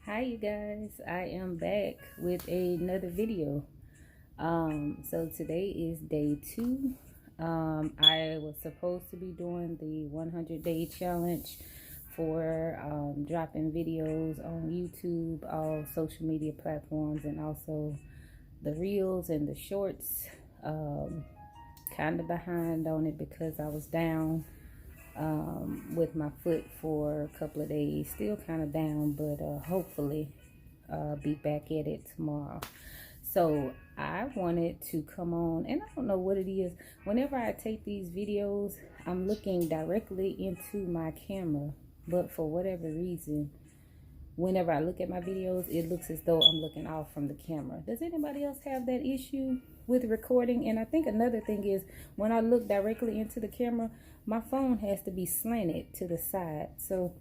Hi you guys, I am back with another video. So today is day 2. I was supposed to be doing the 100-day challenge for dropping videos on YouTube, all social media platforms, and also the reels and the shorts. Kind of behind on it because I was down with my foot for a couple of days. Still kind of down, but hopefully be back at it tomorrow. So I wanted to come on, and I don't know what it is. Whenever I take these videos, I'm looking directly into my camera, but for whatever reason, whenever I look at my videos, it looks as though I'm looking off from the camera. Does anybody else have that issue with recording? And I think another thing is when I look directly into the camera, my phone has to be slanted to the side. So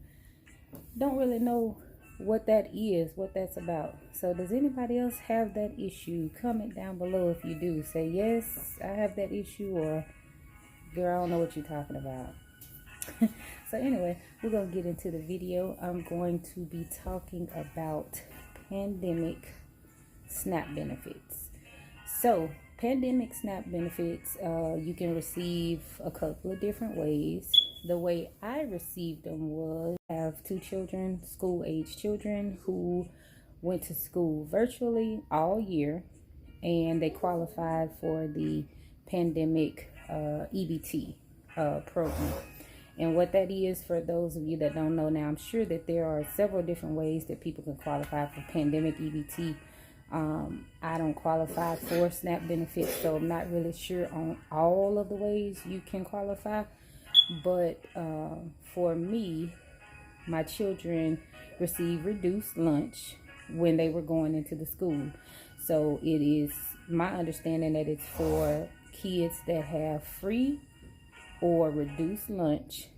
don't really know what that is, what that's about. So does anybody else have that issue? Comment down below if you do. Say yes, I have that issue, or girl, I don't know what you're talking about. So anyway, we're going to get into the video. I'm going to be talking about pandemic SNAP benefits. So pandemic SNAP benefits, you can receive a couple of different ways. The way I received them was I have 2 children, school-age children, who went to school virtually all year, and they qualified for the pandemic EBT program. And what that is, for those of you that don't know, now I'm sure that there are several different ways that people can qualify for pandemic EBT. I don't qualify for SNAP benefits, so I'm not really sure on all of the ways you can qualify. But for me, my children received reduced lunch when they were going into the school. So it is my understanding that it's for kids that have free or reduced lunch,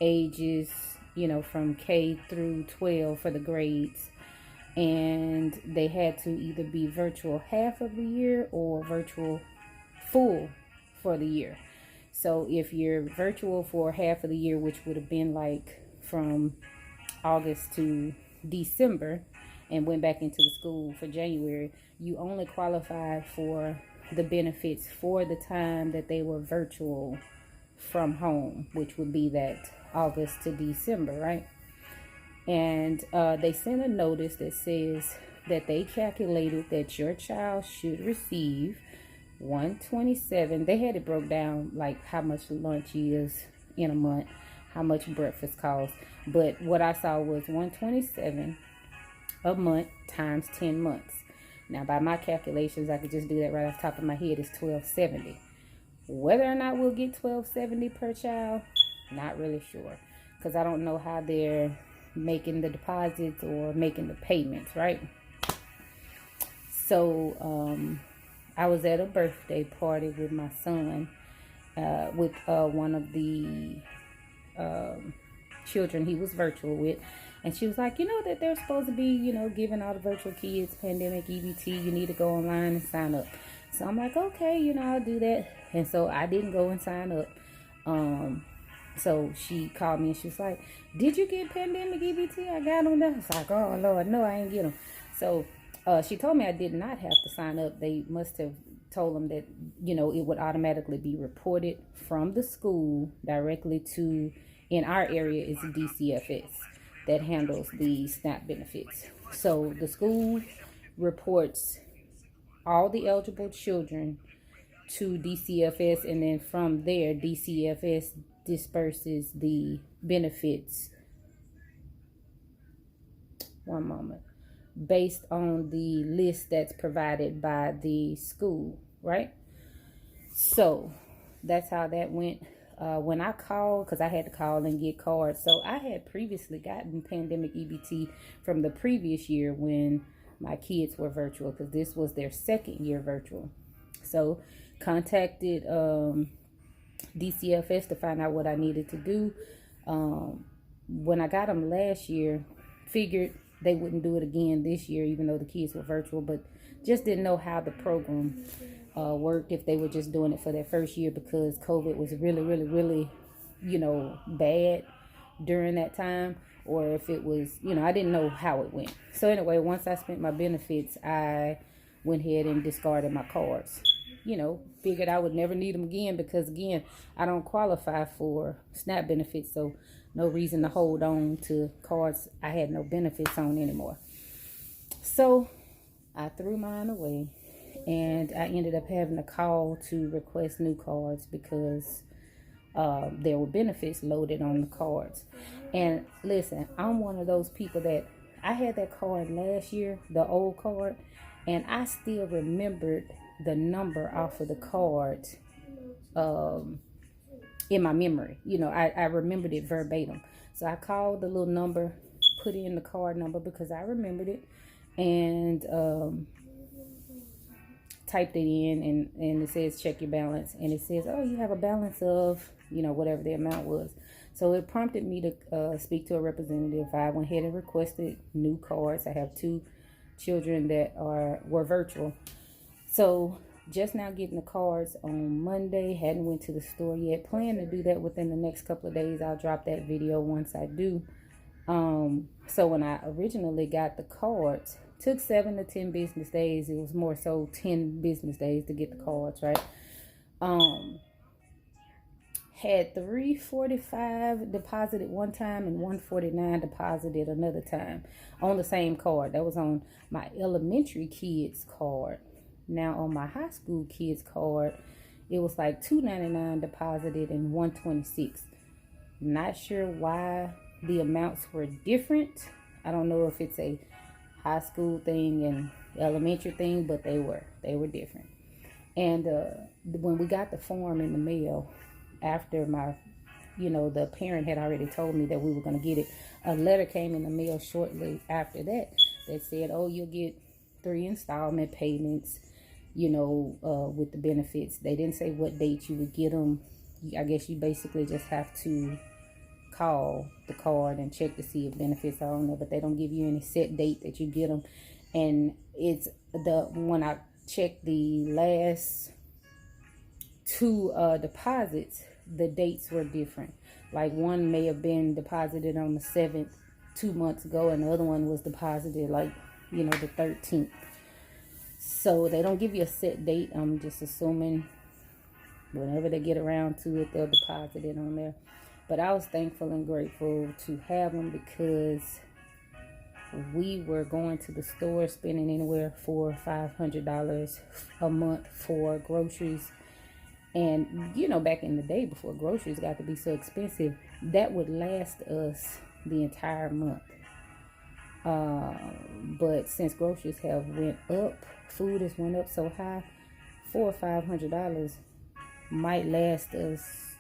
ages, from K through 12 for the grades. And they had to either be virtual half of the year or virtual full for the year. So if you're virtual for half of the year, which would have been like from August to December, and went back into the school for January, you only qualified for the benefits for the time that they were virtual from home, which would be that August to December, right? And they sent a notice that says that they calculated that your child should receive 127. They had it broke down like how much lunch is in a month, how much breakfast costs. But what I saw was 127 a month times 10 months. Now, by my calculations, I could just do that right off the top of my head. It's 1270. Whether or not we'll get 1270 per child, not really sure, because I don't know how they're making the deposits or making the payments, right? So I was at a birthday party with my son, with one of the children he was virtual with. And she was like, that they're supposed to be, giving all the virtual kids pandemic EBT. You need to go online and sign up. So I'm like, okay, I'll do that. And so I didn't go and sign up. So she called me and she was like, did you get pandemic EBT? I got them there. I was like, oh, Lord, no, I ain't get them. So she told me I did not have to sign up. They must have told them that, it would automatically be reported from the school directly to, in our area, is DCFS that handles the SNAP benefits. So the school reports all the eligible children to DCFS, and then from there, DCFS disperses the benefits. One moment. Based on the list that's provided by the school, right? So that's how that went. When I called, because I had to call and get cards, so I had previously gotten pandemic EBT from the previous year when my kids were virtual, because this was their second year virtual. So contacted DCFS to find out what I needed to do. When I got them last year, figured they wouldn't do it again this year, even though the kids were virtual, but just didn't know how the program worked, if they were just doing it for their first year, because COVID was really, really, really, bad during that time, or if it was, I didn't know how it went. So anyway, once I spent my benefits, I went ahead and discarded my cards. Figured I would never need them again because, again, I don't qualify for SNAP benefits. So no reason to hold on to cards I had no benefits on anymore. So I threw mine away, and I ended up having a call to request new cards because there were benefits loaded on the cards. And listen, I'm one of those people that I had that card last year, the old card, and I still remembered the number off of the card in my memory. I remembered it verbatim. So I called the little number, put in the card number because I remembered it, and typed it in, and it says check your balance, and it says, oh, you have a balance of, whatever the amount was. So it prompted me to speak to a representative. I went ahead and requested new cards. I have 2 children that were virtual. So just now getting the cards on Monday. Hadn't went to the store yet. Plan to do that within the next couple of days. I'll drop that video once I do. So when I originally got the cards, took 7 to 10 business days. It was more so 10 business days to get the cards, right? Had $345 deposited one time and $149 deposited another time on the same card. That was on my elementary kids card. Now on my high school kids card, it was like $299 deposited and $126. Not sure why the amounts were different. I don't know if it's a high school thing and elementary thing, but they were different. And when we got the form in the mail, after my, the parent had already told me that we were going to get it, a letter came in the mail shortly after that said, oh, you'll get 3 installment payments, with the benefits. They didn't say what date you would get them. I guess you basically just have to call the card and check to see if benefits are on there, but they don't give you any set date that you get them. And it's when I checked the last 2 deposits, the dates were different. Like one may have been deposited on the 7th 2 months ago, and the other one was deposited like, the 13th. So they don't give you a set date. I'm just assuming whenever they get around to it, they'll deposit it on there. But I was thankful and grateful to have them because we were going to the store spending anywhere $400 or $500 a month for groceries. And, back in the day before groceries got to be so expensive, that would last us the entire month. But since groceries have went up, food has went up so high, $400 or $500 might last us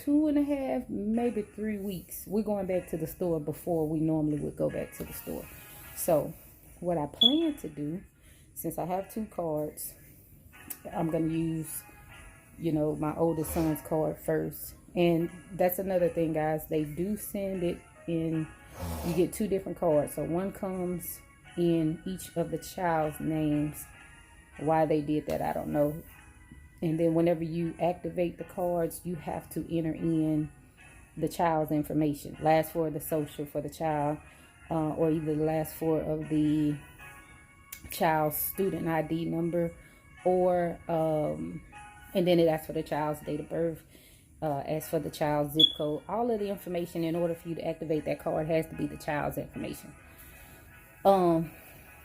2.5, maybe 3 weeks. We're going back to the store before we normally would go back to the store. So what I plan to do, since I have 2 cards, I'm going to use, my oldest son's card first. And that's another thing, guys. They do send it in, you get 2 different cards. So one comes in each of the child's names. Why they did that, I don't know. And then whenever you activate the cards, you have to enter in the child's information. Last 4 of the social for the child, or either the last 4 of the child's student ID number, or and then it asks for the child's date of birth, asks for the child's zip code. All of the information, in order for you to activate that card, has to be the child's information.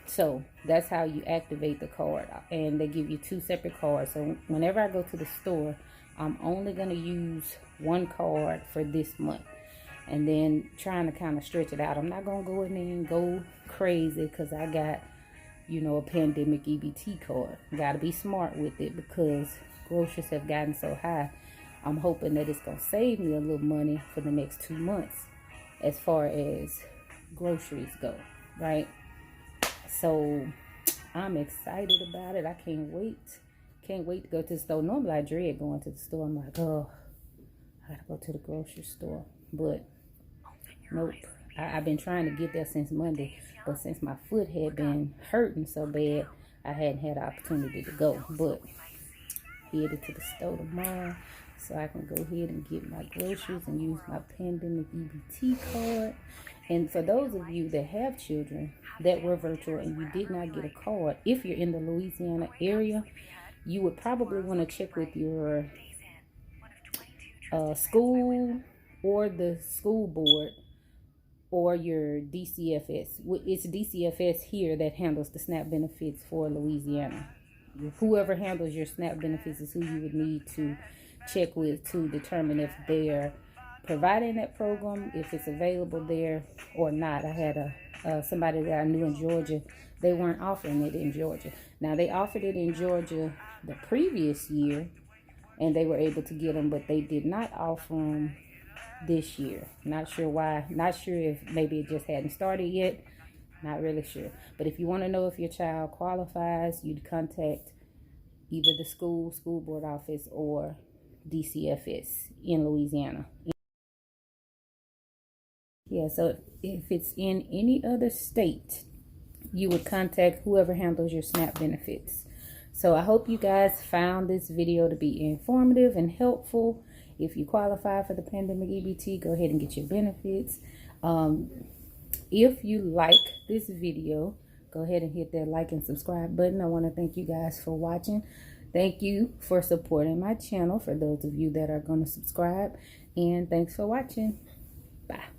So that's how you activate the card, and they give you 2 separate cards. So whenever I go to the store, I'm only going to use 1 card for this month, and then trying to kind of stretch it out. I'm not going to go in there and go crazy because I got, a pandemic EBT card. Got to be smart with it because groceries have gotten so high. I'm hoping that it's going to save me a little money for the next 2 months as far as groceries go, right? So I'm excited about it. I can't wait. Can't wait to go to the store. Normally I dread going to the store. I'm like, oh, I gotta go to the grocery store. But nope. I've been trying to get there since Monday. But since my foot had been hurting so bad, I hadn't had the opportunity to go. But headed to the store tomorrow. so I can go ahead and get my groceries and use my pandemic EBT card. And for those of you that have children that were virtual and you did not get a card, if you're in the Louisiana area, you would probably want to check with your school or the school board or your DCFS. It's DCFS here that handles the SNAP benefits for Louisiana. Whoever handles your SNAP benefits is who you would need to check with to determine if they're providing that program, if it's available there or not. I had somebody that I knew in Georgia. They weren't offering it in Georgia. Now, they offered it in Georgia the previous year, and they were able to get them, but they did not offer them this year. Not sure why. Not sure if maybe it just hadn't started yet. Not really sure. But if you want to know if your child qualifies, you'd contact either the school board office, or DCFS in Louisiana. Yeah, so if it's in any other state, you would contact whoever handles your SNAP benefits. So I hope you guys found this video to be informative and helpful. If you qualify for the pandemic EBT, go ahead and get your benefits. If you like this video, go ahead and hit that like and subscribe button. I want to thank you guys for watching. Thank you for supporting my channel, for those of you that are going to subscribe. And thanks for watching. Bye.